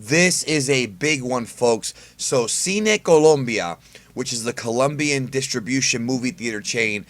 This is a big one, folks. So, Cine Colombia, which is the Colombian distribution movie theater chain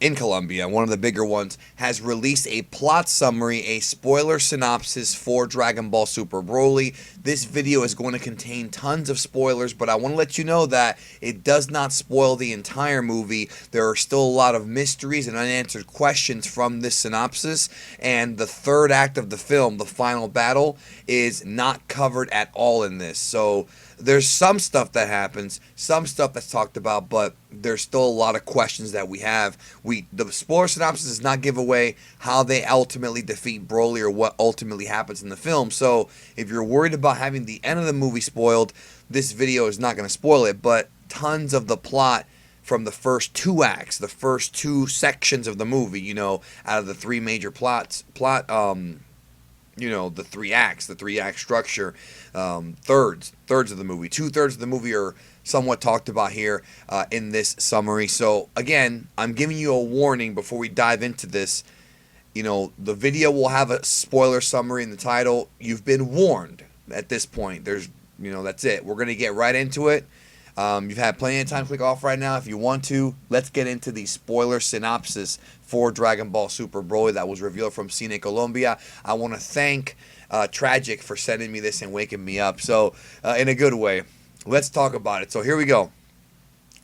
in Colombia, one of the bigger ones, has released a plot summary, a spoiler synopsis for Dragon Ball Super Broly. This video is going to contain tons of spoilers, but I want to let you know that it does not spoil the entire movie. There are still a lot of mysteries and unanswered questions from this synopsis, and the third act of the film, the final battle, is not covered at all in this. So there's some stuff that happens, some stuff that's talked about, but there's still a lot of questions that we have. The spoiler synopsis does not give away how they ultimately defeat Broly or what ultimately happens in the film. So if you're worried about having the end of the movie spoiled, this video is not going to spoil it. But tons of the plot from the first two acts, the first two sections of the movie, out of the three major the three acts, the three-act structure, thirds of the movie. 2/3 of the movie are somewhat talked about here in this summary. So, again, I'm giving you a warning before we dive into this. The video will have a spoiler summary in the title. You've been warned at this point. That's it. We're going to get right into it. You've had plenty of time to click off right now if you want to. Let's get into the spoiler synopsis for Dragon Ball Super Broly that was revealed from Cine Colombia. I want to thank Tragic for sending me this and waking me up. So, in a good way, let's talk about it. So, here we go.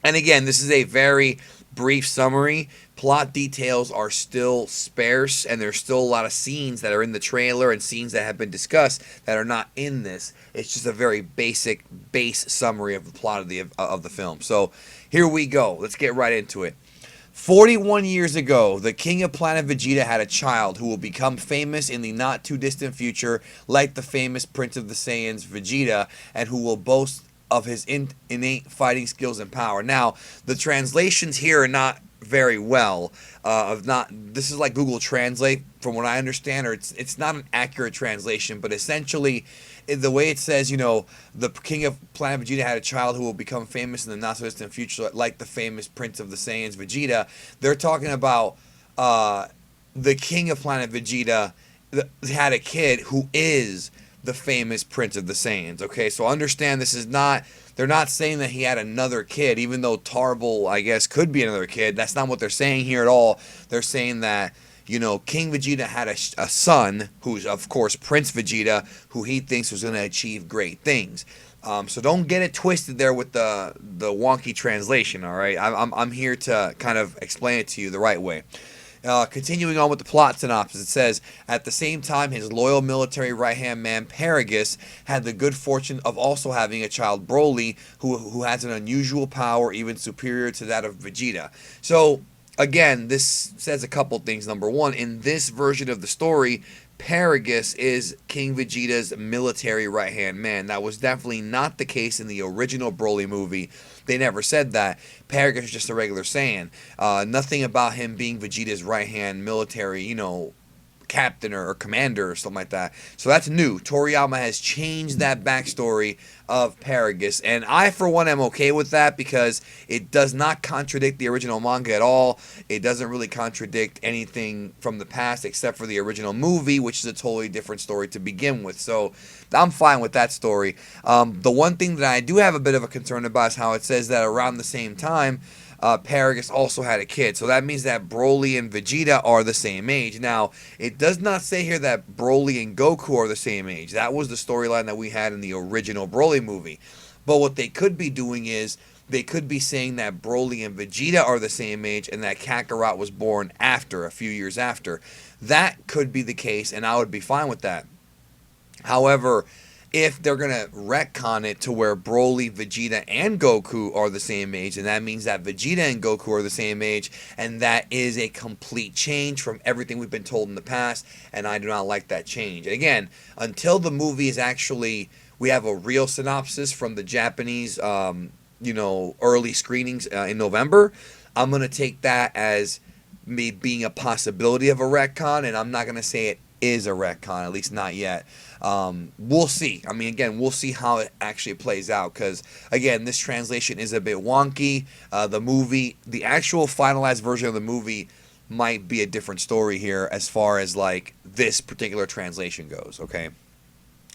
And again, this is a very brief summary. Plot details are still sparse, and there's still a lot of scenes that are in the trailer and scenes that have been discussed that are not in this. It's just a very basic base summary of the plot of the film. So here we go. Let's get right into it. 41 years ago, the king of planet Vegeta had a child who will become famous in the not too distant future, like the famous Prince of the Saiyans, Vegeta, and who will boast of his innate fighting skills and power. Now, the translations here are not very well. This is like Google Translate, from what I understand, or it's not an accurate translation, but essentially, the way it says, the king of planet Vegeta had a child who will become famous in the not so distant future, like the famous Prince of the Saiyans, Vegeta. They're talking about the king of planet Vegeta had a kid who is the famous Prince of the Saiyans. Okay, so understand this is not. They're not saying that he had another kid, even though Tarble, I guess, could be another kid. That's not what they're saying here at all. They're saying that, King Vegeta had a son, who's, of course, Prince Vegeta, who he thinks was going to achieve great things. So don't get it twisted there with the wonky translation, all right? I'm here to kind of explain it to you the right way. Continuing on with the plot synopsis, it says, at the same time, his loyal military right-hand man, Paragus, had the good fortune of also having a child, Broly, who has an unusual power even superior to that of Vegeta. So, again, this says a couple things. Number one, in this version of the story, Paragus is King Vegeta's military right-hand man. That was definitely not the case in the original Broly movie. They never said that. Paragus is just a regular Saiyan. Nothing about him being Vegeta's right-hand military, captain or commander or something like that. So that's new. Toriyama has changed that backstory of Paragus, and I, for one, am okay with that because it does not contradict the original manga at all. It doesn't really contradict anything from the past except for the original movie, which is a totally different story to begin with. So I'm fine with that story. The one thing that I do have a bit of a concern about is how it says that around the same time, Paragus also had a kid. So that means that Broly and Vegeta are the same age. Now, it does not say here that Broly and Goku are the same age. That was the storyline that we had in the original Broly movie. But what they could be doing is they could be saying that Broly and Vegeta are the same age and that Kakarot was born after, a few years after. That could be the case, and I would be fine with that. However, if they're going to retcon it to where Broly, Vegeta, and Goku are the same age, and that means that Vegeta and Goku are the same age, and that is a complete change from everything we've been told in the past, and I do not like that change. And again, until the movie is actually, we have a real synopsis from the Japanese, early screenings in November, I'm going to take that as me being a possibility of a retcon, and I'm not going to say it is a retcon, at least not yet. We'll see. I mean, again, we'll see how it actually plays out because, again, this translation is a bit wonky. The actual finalized version of the movie might be a different story here as far as, like, this particular translation goes, okay?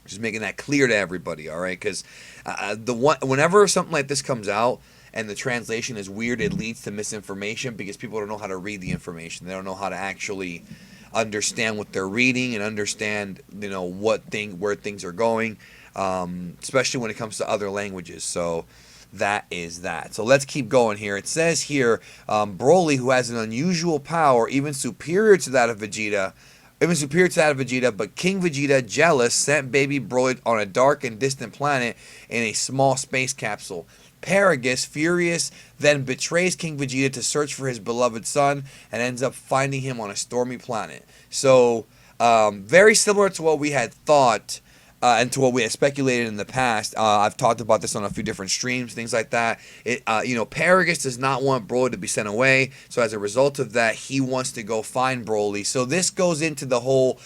Just making that clear to everybody, all right? Because whenever something like this comes out and the translation is weird, it leads to misinformation because people don't know how to read the information. They don't know how to actually understand what they're reading and understand, where things are going, especially when it comes to other languages. So that is that. So let's keep going here. It says here, Broly, who has an unusual power, even superior to that of Vegeta, but King Vegeta, jealous, sent baby Broly on a dark and distant planet in a small space capsule. Paragus, furious, then betrays King Vegeta to search for his beloved son and ends up finding him on a stormy planet. So, very similar to what we had thought and to what we had speculated in the past. I've talked about this on a few different streams, things like that. Paragus does not want Broly to be sent away, so as a result of that, he wants to go find Broly. So this goes into the whole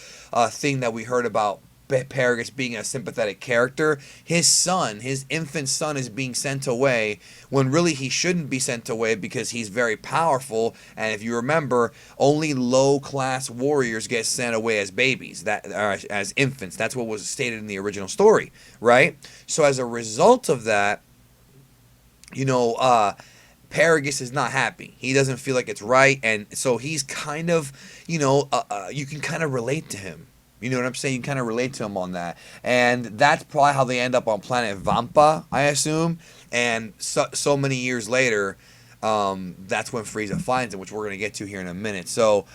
thing that we heard about Paragus being a sympathetic character. His son, his infant son, is being sent away when really he shouldn't be sent away because he's very powerful. And if you remember, only low-class warriors get sent away as babies, as infants. That's what was stated in the original story, right? So as a result of that, Paragus is not happy. He doesn't feel like it's right, and so he's kind of, you can kind of relate to him. You know what I'm saying? You kind of relate to him on that. And that's probably how they end up on planet Vampa, I assume. And so many years later, that's when Frieza finds him, which we're going to get to here in a minute. So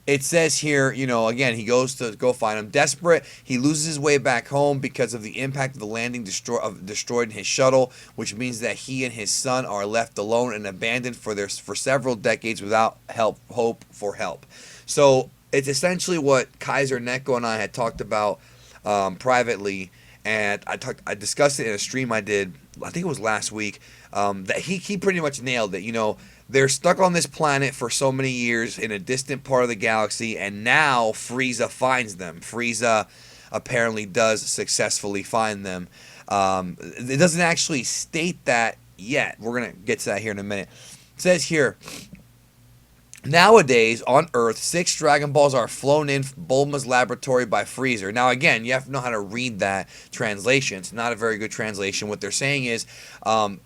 it says here, again, he goes to go find him. Desperate, he loses his way back home because of the impact of the landing destroyed in his shuttle, which means that he and his son are left alone and abandoned for several decades without hope for help. So it's essentially what Kaiser Neko and I had talked about privately, and I discussed it in a stream I did, I think it was last week, that he pretty much nailed it. They're stuck on this planet for so many years in a distant part of the galaxy, and now Frieza finds them. Frieza apparently does successfully find them. It doesn't actually state that yet. We're going to get to that here in a minute. It says here, nowadays, on Earth, 6 Dragon Balls are flown in Bulma's laboratory by Frieza. Now, again, you have to know how to read that translation. It's not a very good translation. What they're saying is,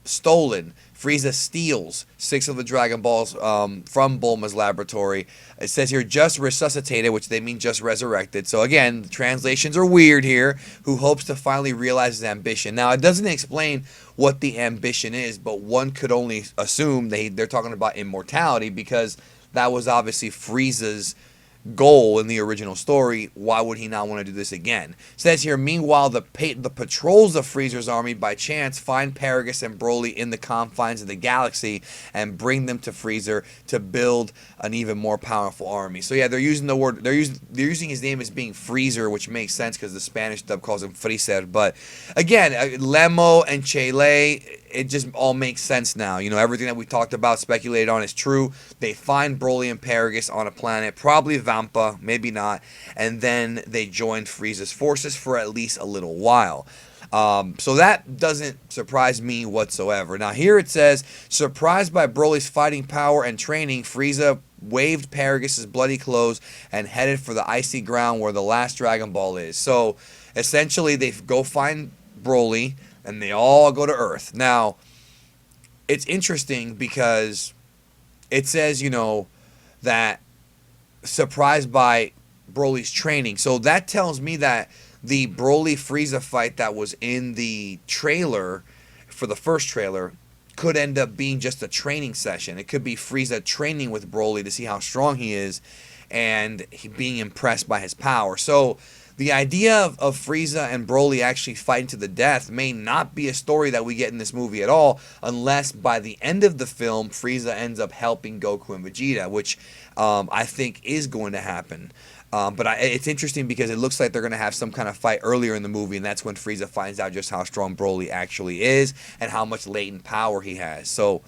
stolen. Frieza steals 6 of the Dragon Balls from Bulma's laboratory. It says here, just resuscitated, which they mean just resurrected. So, again, the translations are weird here. Who hopes to finally realize his ambition. Now, it doesn't explain what the ambition is, but one could only assume they're talking about immortality because that was obviously Frieza's goal in the original story. Why would he not want to do this again? It says here, meanwhile, the patrols of Frieza's army by chance find Paragus and Broly in the confines of the galaxy and bring them to Frieza to build an even more powerful army. So yeah, they're using the word, they're using his name as being Freezer, which makes sense because the Spanish dub calls him Freezer. But again, Lemo and Chele, it just all makes sense now. Everything that we talked about, speculated on, is true. They find Broly and Paragus on a planet, probably Vampa, maybe not, and then they join Frieza's forces for at least a little while. So that doesn't surprise me whatsoever. Now here it says, surprised by Broly's fighting power and training, Frieza waved Paragus' bloody clothes and headed for the icy ground where the last Dragon Ball is. So essentially they go find Broly and they all go to Earth. Now, it's interesting because it says, that surprised by Broly's training. So that tells me that the Broly Frieza fight that was in the trailer, for the first trailer, could end up being just a training session. It could be Frieza training with Broly to see how strong he is and he being impressed by his power. So the idea of Frieza and Broly actually fighting to the death may not be a story that we get in this movie at all, unless by the end of the film, Frieza ends up helping Goku and Vegeta, which I think is going to happen. But it's interesting because it looks like they're going to have some kind of fight earlier in the movie, and that's when Frieza finds out just how strong Broly actually is and how much latent power he has. So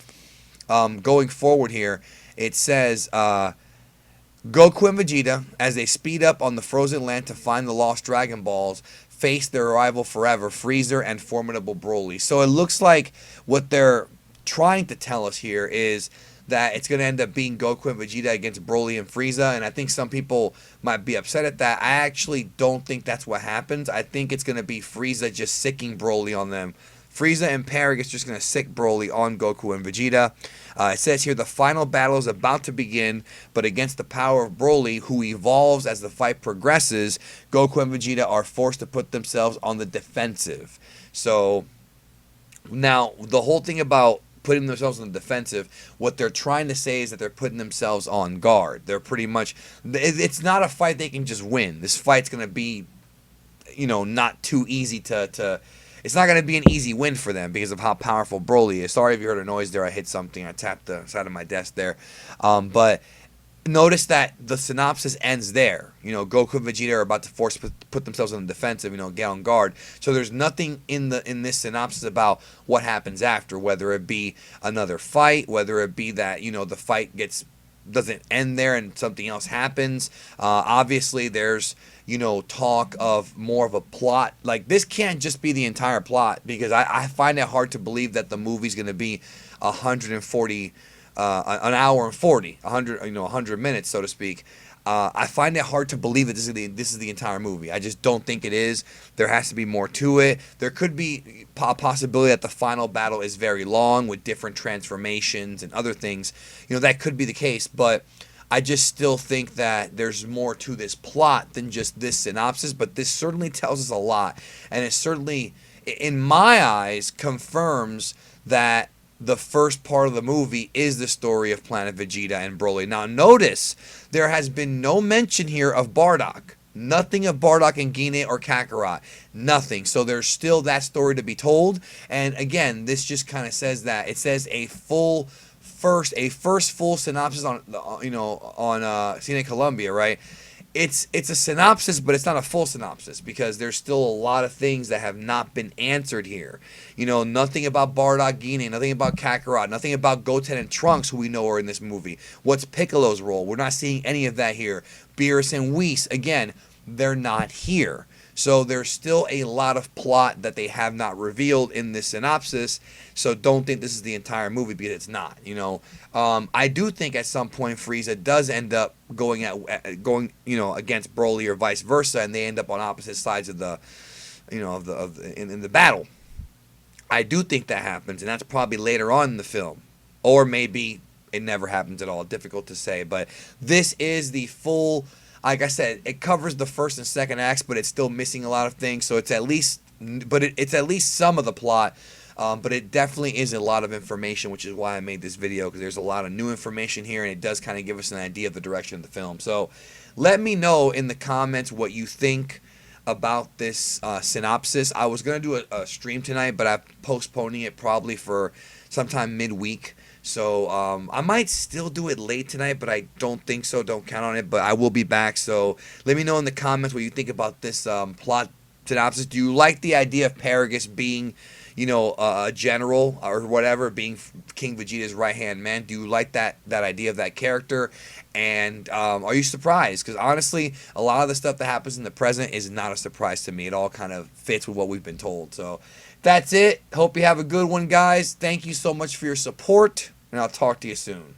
going forward here, it says Goku and Vegeta, as they speed up on the frozen land to find the lost Dragon Balls, face their rival forever, Frieza and formidable Broly. So it looks like what they're trying to tell us here is that it's going to end up being Goku and Vegeta against Broly and Frieza, and I think some people might be upset at that. I actually don't think that's what happens. I think it's going to be Frieza just sicking Broly on them. Frieza and Paragus just going to sick Broly on Goku and Vegeta. It says here the final battle is about to begin, but against the power of Broly, who evolves as the fight progresses, Goku and Vegeta are forced to put themselves on the defensive. So now the whole thing about putting themselves on the defensive, what they're trying to say is that they're putting themselves on guard. They're pretty much, it's not a fight they can just win. This fight's going to be, not too easy to it's not going to be an easy win for them because of how powerful Broly is. Sorry if you heard a noise there. I hit something. I tapped the side of my desk there. But notice that the synopsis ends there. Goku and Vegeta are about to put themselves on the defensive, get on guard. So there's nothing in this synopsis about what happens after, whether it be another fight, whether it be that, the fight doesn't end there and something else happens. Obviously, there's talk of more of a plot. Like, this can't just be the entire plot, because I find it hard to believe that the movie's going to be 140, an hour and 40, 100 minutes, so to speak. I find it hard to believe that this is the entire movie. I just don't think it is. There has to be more to it. There could be a possibility that the final battle is very long with different transformations and other things. That could be the case, but I just still think that there's more to this plot than just this synopsis, but this certainly tells us a lot, and it certainly, in my eyes, confirms that the first part of the movie is the story of Planet Vegeta and Broly. Now, notice there has been no mention here of Bardock. Nothing of Bardock and Gine or Kakarot. Nothing. So there's still that story to be told. And again, this just kind of says that. It says a first full synopsis on Cine Colombia, right? It's a synopsis, but it's not a full synopsis, because there's still a lot of things that have not been answered here. Nothing about Bardock, Gine, nothing about Kakarot, nothing about Goten and Trunks, who we know are in this movie. What's Piccolo's role? We're not seeing any of that here. Beerus and Whis, again, they're not here. So there's still a lot of plot that they have not revealed in this synopsis. So don't think this is the entire movie, because it's not. I do think at some point Frieza does end up going against Broly or vice versa, and they end up on opposite sides of the in the battle. I do think that happens, and that's probably later on in the film, or maybe it never happens at all. Difficult to say, but this is the full. Like I said, it covers the first and second acts, but it's still missing a lot of things. So it's at least some of the plot, but it definitely is a lot of information, which is why I made this video, because there's a lot of new information here, and it does kind of give us an idea of the direction of the film. So let me know in the comments what you think about this synopsis. I was going to do a stream tonight, but I'm postponing it probably for sometime midweek. So I might still do it late tonight, but I don't think so. Don't count on it, but I will be back. So let me know in the comments what you think about this plot synopsis. Do you like the idea of Paragus being, a general or whatever, being King Vegeta's right-hand man? Do you like that idea of that character? And are you surprised? Because honestly, a lot of the stuff that happens in the present is not a surprise to me. It all kind of fits with what we've been told. So that's it. Hope you have a good one, guys. Thank you so much for your support, and I'll talk to you soon.